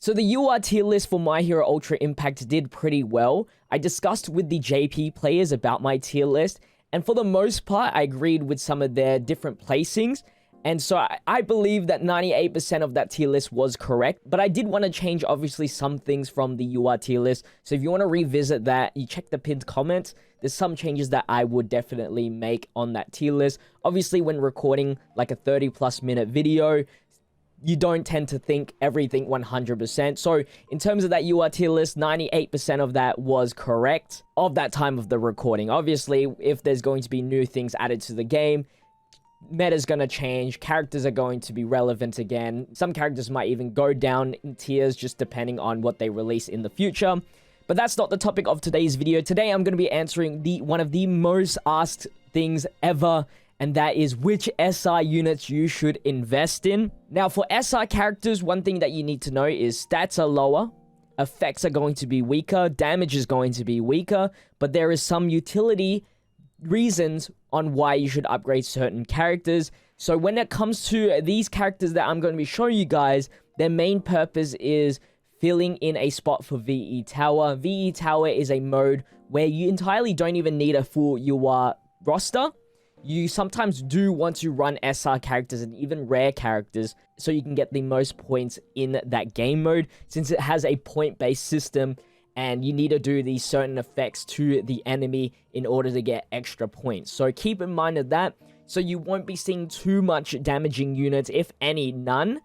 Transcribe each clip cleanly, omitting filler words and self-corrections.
So the UR tier list for My Hero Ultra Impact did pretty well. I discussed with the JP players about my tier list, and for the most part, I agreed with some of their different placings. And so I believe that 98% of that tier list was correct, but I did want to change, obviously, some things from the UR tier list. So if you want to revisit that, you check the pinned comments. There's some changes that I would definitely make on that tier list. Obviously, when recording like a 30+ minute video, you don't tend to think everything 100%. So in terms of that UR tier list, 98% of that was correct of that time of the recording. Obviously, if there's going to be new things added to the game, meta's going to change, characters are going to be relevant again. Some characters might even go down in tiers just depending on what they release in the future. But that's not the topic of today's video. Today I'm going to be answering one of the most asked things ever, and that is which SR units you should invest in. Now for SR characters, one thing that you need to know is stats are lower, effects are going to be weaker, damage is going to be weaker, but there is some utility reasons on why you should upgrade certain characters. So when it comes to these characters that I'm going to be showing you guys, their main purpose is filling in a spot for VE Tower. VE Tower is a mode where you entirely don't even need a full UR roster. You sometimes do want to run SR characters and even rare characters so you can get the most points in that game mode, since it has a point-based system and you need to do these certain effects to the enemy in order to get extra points. So keep in mind of that, so you won't be seeing too much damaging units, if any, none,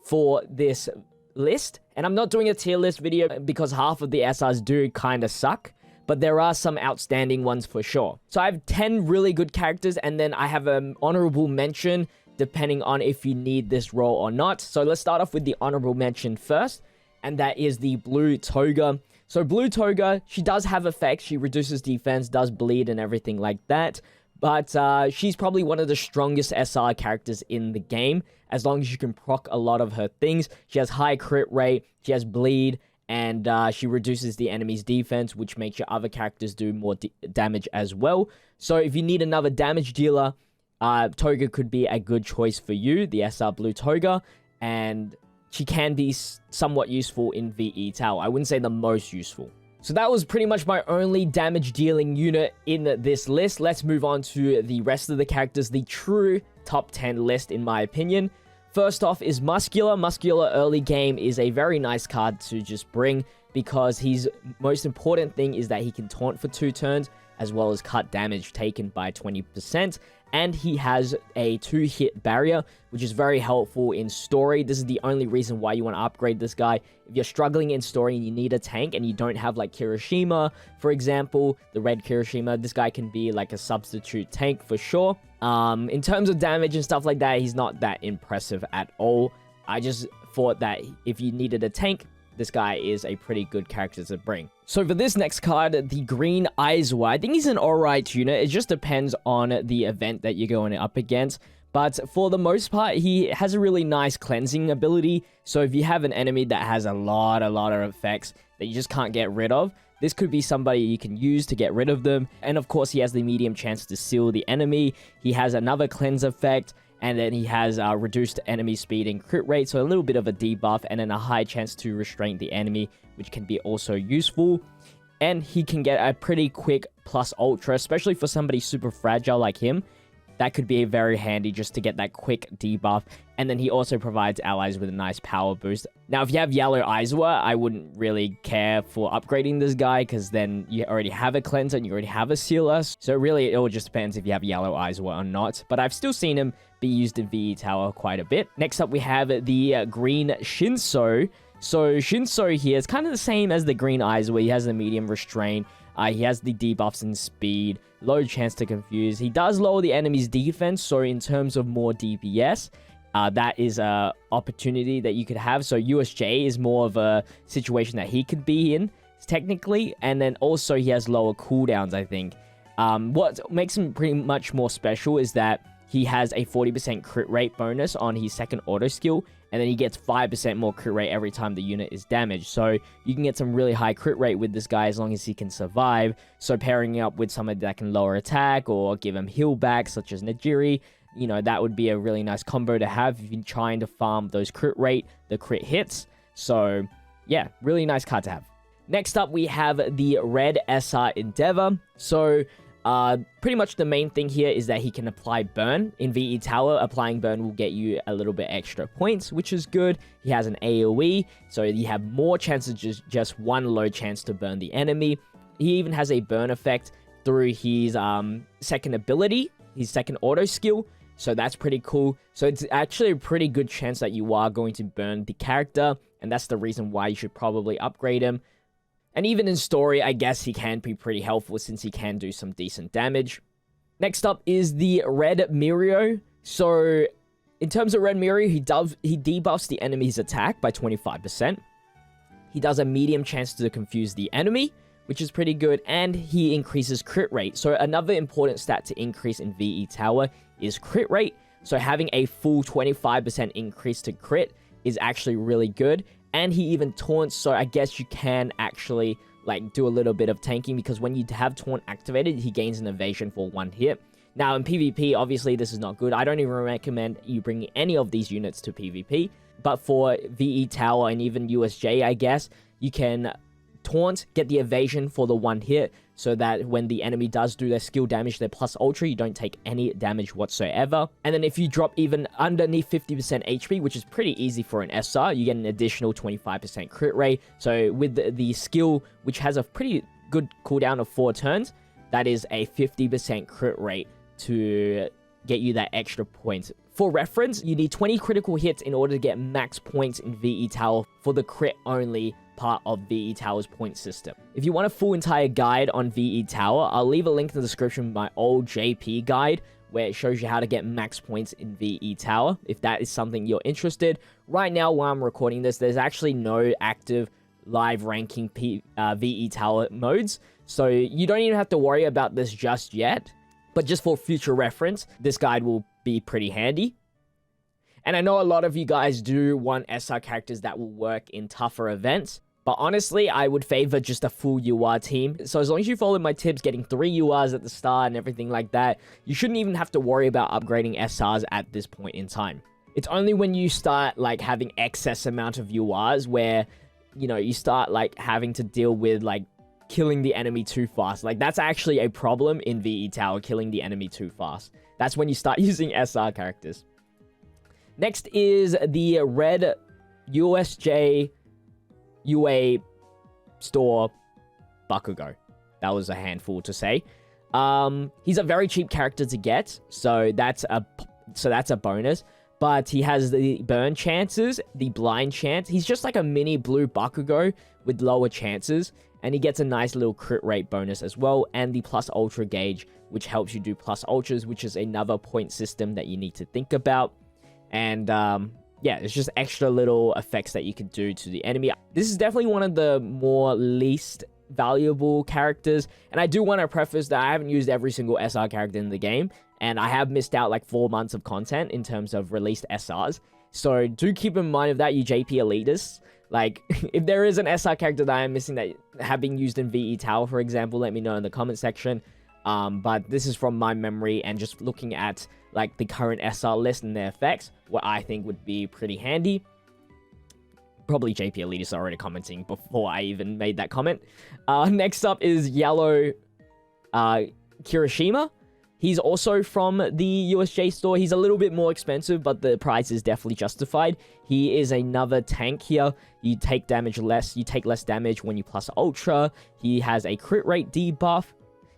for this list. And I'm not doing a tier list video because half of the SRs do kind of suck, but there are some outstanding ones for sure. So I have 10 really good characters, and then I have an honorable mention depending on if you need this role or not. So let's start off with the honorable mention first, and that is the Blue Toga. So Blue Toga, she does have effects. She reduces defense, does bleed and everything like that. But she's probably one of the strongest SR characters in the game, as long as you can proc a lot of her things. She has high crit rate, she has bleed, and she reduces the enemy's defense, which makes your other characters do more damage as well. So if you need another damage dealer, Toga could be a good choice for you, the SR Blue Toga, and she can be somewhat useful in VE Tower. I wouldn't say the most useful. So that was pretty much my only damage dealing unit in this list. Let's move on to the rest of the characters, the true top 10 list in my opinion. First off is Muscular. Muscular early game is a very nice card to just bring, because his most important thing is that he can taunt for 2 turns, as well as cut damage taken by 20%. And he has a 2-hit barrier, which is very helpful in story. This is the only reason why you want to upgrade this guy. If you're struggling in story and you need a tank and you don't have like Kirashima, for example, the Red Kirashima, this guy can be like a substitute tank for sure. In terms of damage and stuff like that, he's not that impressive at all. I just thought that if you needed a tank, this guy is a pretty good character to bring. So for this next card, the Green Aizawa, I think he's an alright unit. It just depends on the event that you're going up against. But for the most part, he has a really nice cleansing ability. So if you have an enemy that has a lot of effects that you just can't get rid of, this could be somebody you can use to get rid of them. And of course, he has the medium chance to seal the enemy. He has another cleanse effect. And then he has reduced enemy speed and crit rate, so a little bit of a debuff, and then a high chance to restrain the enemy, which can be also useful. And he can get a pretty quick plus ultra, especially for somebody super fragile like him. That could be very handy just to get that quick debuff. And then he also provides allies with a nice power boost. Now, if you have Yellow Aizawa, I wouldn't really care for upgrading this guy, because then you already have a cleanser and you already have a sealer. So really, it all just depends if you have Yellow Aizawa or not. But I've still seen him be used in VE Tower quite a bit. Next up, we have the Green Shinso. So Shinso here is kind of the same as the Green Aizawa. He has the medium restraint. He has the debuffs in speed, low chance to confuse. He does lower the enemy's defense, so in terms of more DPS, that is a opportunity that you could have. So USJ is more of a situation that he could be in, technically. And then also he has lower cooldowns, I think. What makes him pretty much more special is that he has a 40% crit rate bonus on his second auto skill, and then he gets 5% more crit rate every time the unit is damaged. So you can get some really high crit rate with this guy as long as he can survive. So pairing up with somebody that can lower attack or give him heal back, such as Najiri, you know, that would be a really nice combo to have if you're trying to farm those crit rate, the crit hits. So yeah, really nice card to have. Next up, we have the Red SR Endeavor. So, pretty much the main thing here is that he can apply burn. In VE Tower, applying burn will get you a little bit extra points, which is good. He has an AoE, so you have more chances, just one low chance to burn the enemy. He even has a burn effect through his second ability, his second auto skill. So that's pretty cool. So it's actually a pretty good chance that you are going to burn the character, and that's the reason why you should probably upgrade him. And even in story, I guess he can be pretty helpful since he can do some decent damage. Next up is the Red Mirio. So in terms of Red Mirio, he debuffs the enemy's attack by 25%. He does a medium chance to confuse the enemy, which is pretty good, and he increases crit rate. So another important stat to increase in VE Tower is crit rate. So having a full 25% increase to crit is actually really good. And he even taunts, so I guess you can actually like do a little bit of tanking, because when you have taunt activated, he gains an evasion for 1 hit. Now in PvP, obviously this is not good. I don't even recommend you bringing any of these units to PvP. But for VE Tower and even USJ, I guess, you can taunt, get the evasion for the 1 hit, so that when the enemy does do their skill damage, their plus ultra, you don't take any damage whatsoever. And then if you drop even underneath 50% HP, which is pretty easy for an SR, you get an additional 25% crit rate. So with the skill, which has a pretty good cooldown of 4 turns, that is a 50% crit rate to get you that extra points. For reference, you need 20 critical hits in order to get max points in VE Tower for the crit only part of VE Tower's point system. If you want a full entire guide on VE Tower, I'll leave a link in the description of my old JP guide where it shows you how to get max points in VE Tower, if that is something you're interested. Right now, while I'm recording this, there's actually no active live ranking VE Tower modes, so you don't even have to worry about this just yet. But just for future reference, this guide will be pretty handy. And I know a lot of you guys do want SR characters that will work in tougher events, but honestly, I would favor just a full UR team. So as long as you follow my tips, getting 3 URs at the start and everything like that, you shouldn't even have to worry about upgrading SRs at this point in time. It's only when you start like having excess amount of URs where, you know, you start like having to deal with like killing the enemy too fast. Like that's actually a problem in VE Tower, killing the enemy too fast. That's when you start using SR characters. Next is the Red USJ UA store Bakugou. That was a handful to say. He's a very cheap character to get, so that's a bonus. But he has the burn chances, the blind chance. He's just like a mini blue Bakugou with lower chances, and he gets a nice little crit rate bonus as well, and the plus ultra gauge, which helps you do plus ultras, which is another point system that you need to think about. And yeah, it's just extra little effects that you can do to the enemy. This is definitely one of the more least valuable characters, and I do want to preface that I haven't used every single SR character in the game, and I have missed out like 4 months of content in terms of released SRs. So do keep in mind of that, you JP elitists. Like, if there is an SR character that I'm missing that have been used in VE Tower, for example, let me know in the comment section. But this is from my memory and just looking at like the current SR list and their effects, what I think would be pretty handy. Probably JP elitists are already commenting before I even made that comment. Next up is Yellow Kirashima. He's also from the USJ store. He's a little bit more expensive, but the price is definitely justified. He is another tank here. You take damage less. You take less damage when you plus ultra. He has a crit rate debuff.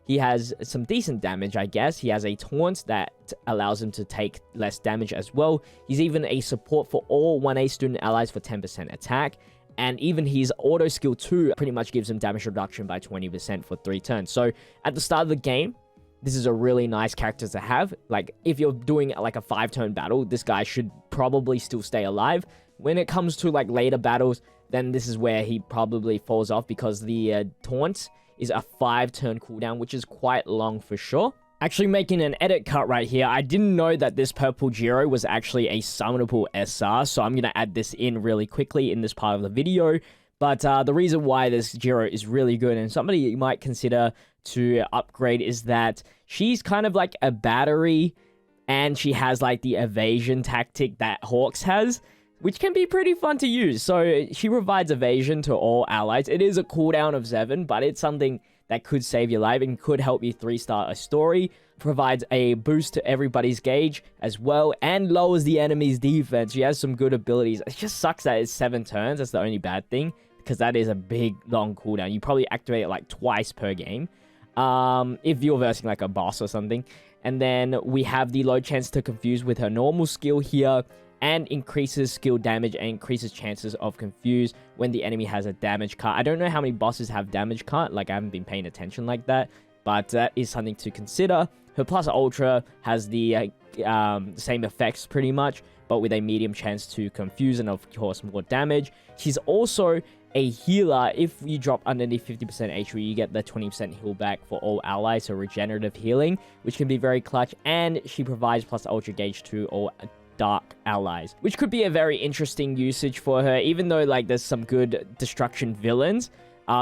He has some decent damage, I guess. He has a taunt that allows him to take less damage as well. He's even a support for all 1A student allies for 10% attack. And even his auto skill 2 pretty much gives him damage reduction by 20% for 3 turns. So at the start of the game, this is a really nice character to have. Like, if you're doing like a 5-turn battle, this guy should probably still stay alive. When it comes to like later battles, then this is where he probably falls off, because the taunt is a 5-turn cooldown, which is quite long for sure. Actually making an edit cut right here, I didn't know that this purple Jiro was actually a summonable SR, so I'm going to add this in really quickly in this part of the video. But the reason why this Giro is really good and somebody you might consider to upgrade is that she's kind of like a battery, and she has like the evasion tactic that Hawks has. which can be pretty fun to use. So she provides evasion to all allies. It is a cooldown of 7, but it's something that could save your life and could help you 3-star a story. Provides a boost to everybody's gauge as well, and lowers the enemy's defense. She has some good abilities. It just sucks that it's 7 turns. That's the only bad thing, because that is a big, long cooldown. You probably activate it like twice per game, if you're versing like a boss or something. And then we have the low chance to confuse with her normal skill here, and increases skill damage and increases chances of confuse when the enemy has a damage card. I don't know how many bosses have damage card, like I haven't been paying attention like that, but that is something to consider. Her plus ultra has the same effects pretty much, but with a medium chance to confuse and of course more damage. She's also a healer. If you drop underneath 50% HV, you get the 20% heal back for all allies, so regenerative healing, which can be very clutch. And she provides plus ultra gauge to all dark allies, which could be a very interesting usage for her. Even though like there's some good destruction villains,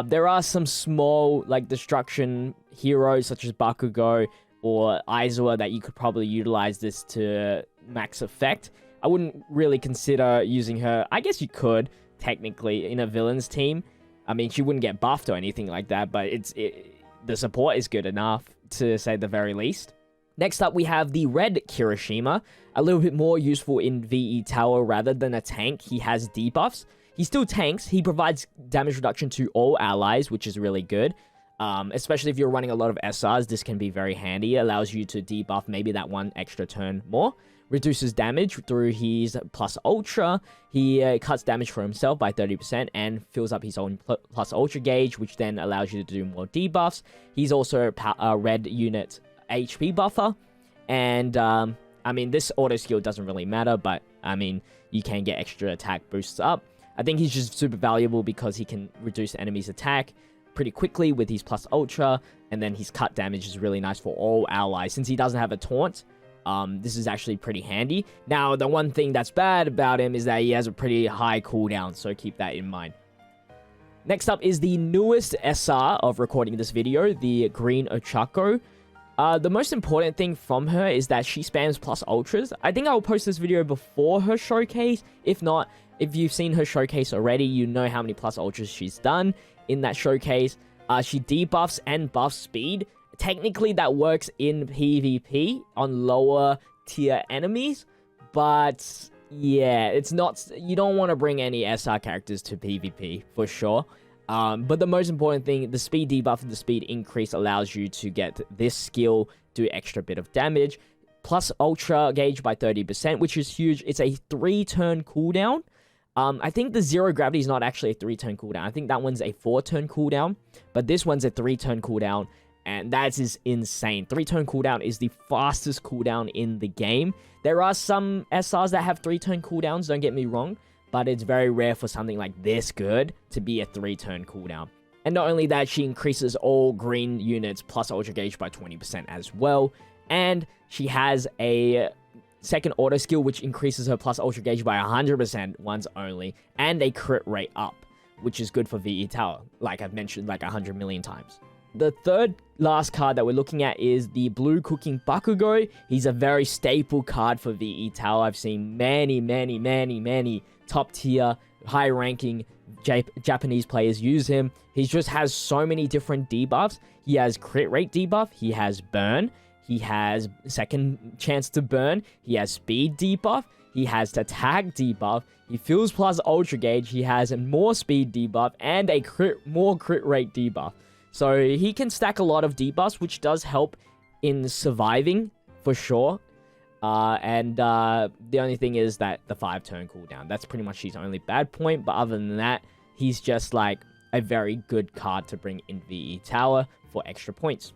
there are some small like destruction heroes such as Bakugou or Aizawa that you could probably utilize this to max effect. I wouldn't really consider using her. I guess you could technically in a villain's team. I mean, she wouldn't get buffed or anything like that, but the support is good enough to say the very least. Next up, we have the Red Kirashima, a little bit more useful in VE Tower rather than a tank. He has debuffs. He still tanks. He provides damage reduction to all allies, which is really good. Especially if you're running a lot of SRs, this can be very handy. It allows you to debuff maybe that one extra turn more. Reduces damage through his plus ultra. He cuts damage for himself by 30% and fills up his own plus ultra gauge, which then allows you to do more debuffs. He's also a red unit HP buffer, and I mean, this auto skill doesn't really matter, but I mean, you can get extra attack boosts up. I think he's just super valuable because he can reduce enemies' attack pretty quickly with his plus ultra, and then his cut damage is really nice for all allies. Since he doesn't have a taunt, this is actually pretty handy. Now, the one thing that's bad about him is that he has a pretty high cooldown, so keep that in mind. Next up is the newest SR of recording this video, the green Ochako. The most important thing from her is that she spams plus ultras. I think I'll post this video before her showcase. If not, if you've seen her showcase already, you know how many plus ultras she's done in that showcase. She debuffs and buffs speed. Technically, that works in PvP on lower tier enemies, but yeah, it's not. You don't want to bring any SR characters to PvP for sure. But the most important thing, the speed debuff and the speed increase allows you to get this skill, do extra bit of damage, plus ultra gauge by 30%, which is huge. It's a 3-turn cooldown. I think the zero gravity is not actually a 3-turn cooldown. I think that one's a 4-turn cooldown, but this one's a 3-turn cooldown, and that is insane. 3-turn cooldown is the fastest cooldown in the game. There are some SRs that have 3-turn cooldowns, don't get me wrong, but it's very rare for something like this good to be a 3-turn cooldown. And not only that, she increases all green units plus ultra gauge by 20% as well. And she has a second auto skill which increases her plus ultra gauge by 100% once only. And a crit rate up, which is good for VE Tower, like I've mentioned like 100 million times. The third last card that we're looking at is the blue cooking Bakugou. He's a very staple card for VE Tower. I've seen many top tier, high ranking Japanese players use him. He just has so many different debuffs. He has crit rate debuff, he has burn, he has second chance to burn, he has speed debuff, he has attack debuff, he fills plus ultra gauge, he has more speed debuff, and a more crit rate debuff. So he can stack a lot of debuffs, which does help in surviving for sure. The only thing is that the 5-turn cooldown. That's pretty much his only bad point. But other than that, he's just like a very good card to bring in VE Tower for extra points.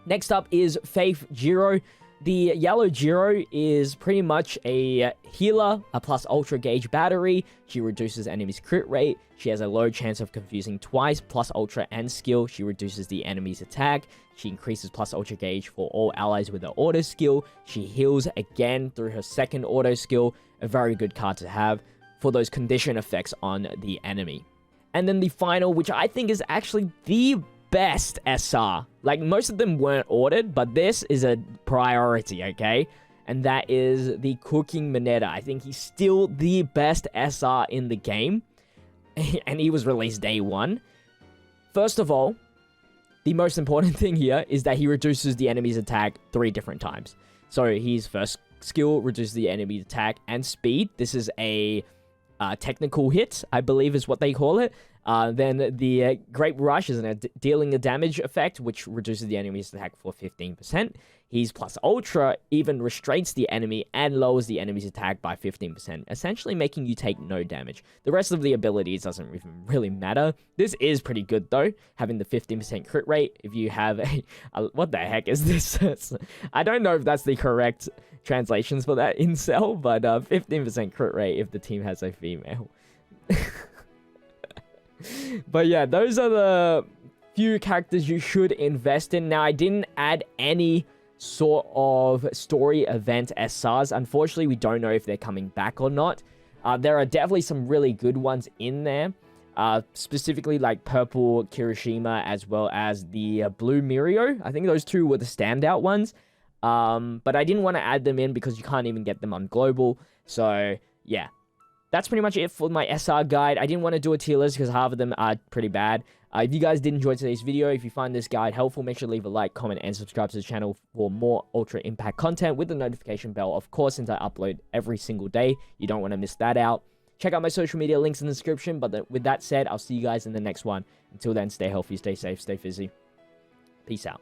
Next up is Faith Jiro. The yellow Jiro is pretty much a healer, a plus ultra gauge battery. She reduces enemies' crit rate. She has a low chance of confusing twice, plus ultra and skill. She reduces the enemy's attack. She increases plus ultra gauge for all allies with her auto skill. She heals again through her second auto skill. A very good card to have for those condition effects on the enemy. And then the final, which I think is actually the best SR. Like, most of them weren't ordered, but this is a priority, okay? and that is the Cooking Maneta. I think he's still the best SR in the game, and he was released day 1. First of all, the most important thing here is that he reduces the enemy's attack 3 different times. So his first skill reduces the enemy's attack and speed. This is a technical hit, I believe is what they call it. Then the Great Rush is dealing a damage effect, which reduces the enemy's attack for 15%. His plus Ultra even restrains the enemy and lowers the enemy's attack by 15%, essentially making you take no damage. The rest of the abilities doesn't even really matter. This is pretty good though, having the 15% crit rate. If you have what the heck is this? I don't know if that's the correct translations for that in Cell, but 15% crit rate if the team has a female. But yeah, those are the few characters you should invest in. Now, I didn't add any sort of story event SRs. Unfortunately, we don't know if they're coming back or not. There are definitely some really good ones in there, specifically like Purple Kirashima as well as the Blue Mirio. I think those 2 were the standout ones, but I didn't want to add them in because you can't even get them on Global. So yeah, that's pretty much it for my SR guide. I didn't want to do a tier list because half of them are pretty bad. If you guys did enjoy today's video, if you find this guide helpful, make sure to leave a like, comment, and subscribe to the channel for more Ultra Impact content with the notification bell, of course, since I upload every single day. You don't want to miss that out. Check out my social media links in the description, but with that said, I'll see you guys in the next one. Until then, stay healthy, stay safe, stay fizzy. Peace out.